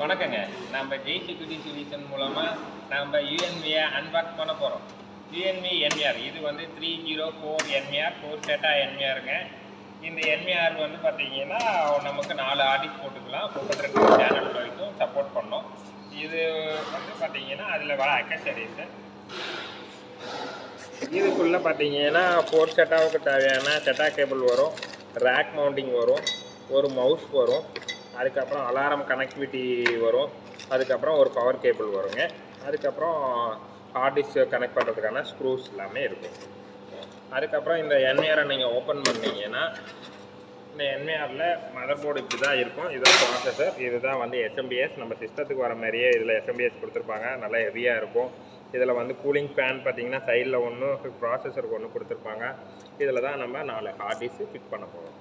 வணக்கங்க. நம்ம Jai security solution மூலமாக நம்ம யூஎன்வியை அன்பாக்ஸ் பண்ண போகிறோம். யூஎன்வி என்விஆர் இது வந்து 304 என்விஆர் 4 செட்டா என்விஆருங்க. இந்த என்விஆர் வந்து பார்த்தீங்கன்னா நமக்கு 4 ஆடிட் போட்டுக்கலாம். 32 சேனல் வரைக்கும் சப்போர்ட் பண்ணோம். இது வந்து பார்த்தீங்கன்னா அதில் வர அக்சசரிஸு இதுக்குள்ளே பார்த்தீங்கன்னா 4 செட்டாவுக்கு தேவையான செட்டா கேபிள் வரும், ரேக் மவுண்டிங் வரும், ஒரு மவுஸ் வரும், அதுக்கப்புறம் அலாரம் கனெக்டிவிட்டி வரும், அதுக்கப்புறம் ஒரு பவர் கேபிள் வருங்க, அதுக்கப்புறம் ஹார்ட் டிஸ்க் கனெக்ட் பண்ணுறதுக்கான ஸ்க்ரூஸ் எல்லாமே இருக்கும். அதுக்கப்புறம் இந்த என்விஆரை நீங்கள் ஓப்பன் பண்ணிங்கன்னா இந்த என்விஆரில் மதர் போர்டு இப்படி தான் இருக்கும். இதுதான் ப்ராசஸர், இதுதான் வந்து எஸ்எம்பிஎஸ். நம்ம சிஸ்டத்துக்கு வர மாதிரியே இதில் எஸ்எம்பிஎஸ் கொடுத்துருப்பாங்க. நல்லா ஹெவியாக இருக்கும். இதில் வந்து கூலிங் ஃபேன் பார்த்தீங்கன்னா சைடில் ஒன்று, ப்ராசஸருக்கு ஒன்று கொடுத்துருப்பாங்க. இதில் தான் நம்ம 4 ஹார்ட் டிஸ்க் ஃபிட் பண்ண போகிறோம்.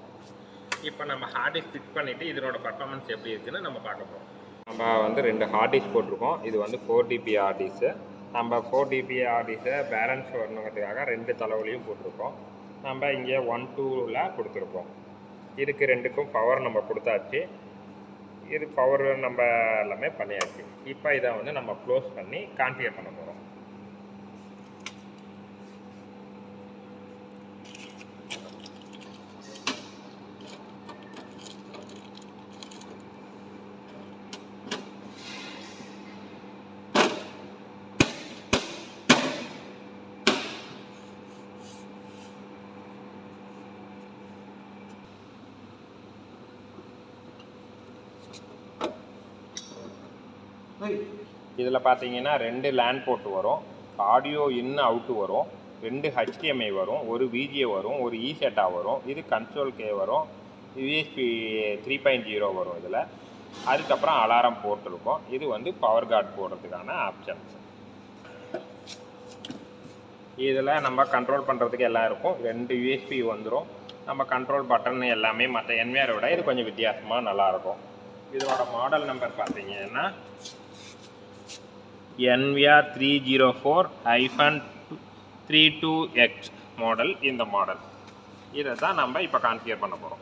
இப்போ நம்ம ஹார்ட் டிஸ்க் ஃபிட் பண்ணிவிட்டு இதனோட பர்ஃபார்மன்ஸ் எப்படி இருக்குன்னு நம்ம பார்க்க போகிறோம். நம்ம வந்து 2 ஹார்ட் டிஸ்க் போட்டிருக்கோம். இது வந்து 4 டிபி ஹார்ட் டிஸ்க்கு. நம்ம 4 டிபி ஹார்ட் டிஸ்க்கை பேலன்ஸ் வரணுங்கிறதுக்காக 2 தலைவலியும் போட்டிருக்கோம். நம்ம இங்கே 1 2ல் கொடுத்துருக்கோம். இதுக்கு 2க்கும் பவர் நம்ம கொடுத்தாச்சு. இது பவர் நம்ம எல்லாமே பண்ணியாச்சு. இப்போ இதை வந்து நம்ம க்ளோஸ் பண்ணி கான்ஃபிகர் பண்ண போகிறோம். இதில் பார்த்தீங்கன்னா 2 லேண்ட் போர்ட் வரும், ஆடியோ இன் அவுட்டு வரும், 2 HDMI வரும், ஒரு VGA வரும், ஒரு இசெட்டா வரும், இது கன்சோல் கே வரும், USB 3.0 வரும் இதில். அதுக்கப்புறம் அலாரம் போர்ட் இருக்கும். இது வந்து பவர் கார்டு போடுறதுக்கான ஆப்ஷன்ஸ். இதில் நம்ம கண்ட்ரோல் பண்ணுறதுக்கு எல்லாம் இருக்கும். 2 USB வந்துடும். நம்ம கண்ட்ரோல் பட்டன் எல்லாமே மற்ற என்விஆரை விட இது கொஞ்சம் வித்தியாசமாக நல்லாயிருக்கும். இதோட மாடல் நம்பர் பார்த்தீங்கன்னா NVR 304-32X மாடல். இந்த மாடல் இதை தான் நம்ம இப்போ கான்ஃபிகர் பண்ண போகிறோம்.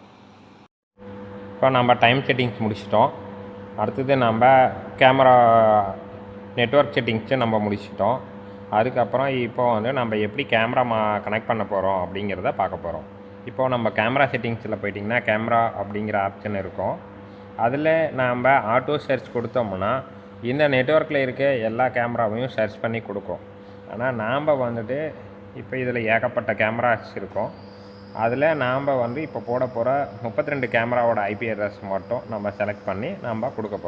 இப்போ நம்ம டைம் செட்டிங்ஸ் முடிச்சிட்டோம். அடுத்தது நம்ம கேமரா நெட்வொர்க் செட்டிங்ஸு நம்ம முடிச்சிட்டோம். அதுக்கப்புறம் இப்போ வந்து நம்ம எப்படி கேமரா கனெக்ட் பண்ண போகிறோம் அப்படிங்கிறத பார்க்க போகிறோம். இப்போது நம்ம கேமரா செட்டிங்ஸில் போயிட்டிங்கன்னா கேமரா அப்படிங்கிற ஆப்ஷன் இருக்கும். அதில் நாம் ஆட்டோ சர்ச் கொடுத்தோம்னா இந்த நெட்வொர்க்கில் இருக்க எல்லா கேமராவையும் சர்ச் பண்ணி கொடுக்கும். ஆனால் நாம் வந்துட்டு இப்போ இதில் ஏகப்பட்ட கேமராஸ் இருக்கும். அதில் நாம் வந்து இப்போ போட போகிற 32 கேமராவோட IP அட்ரஸ் மட்டும் நம்ம செலக்ட் பண்ணி நம்ம கொடுக்க போகிறோம்.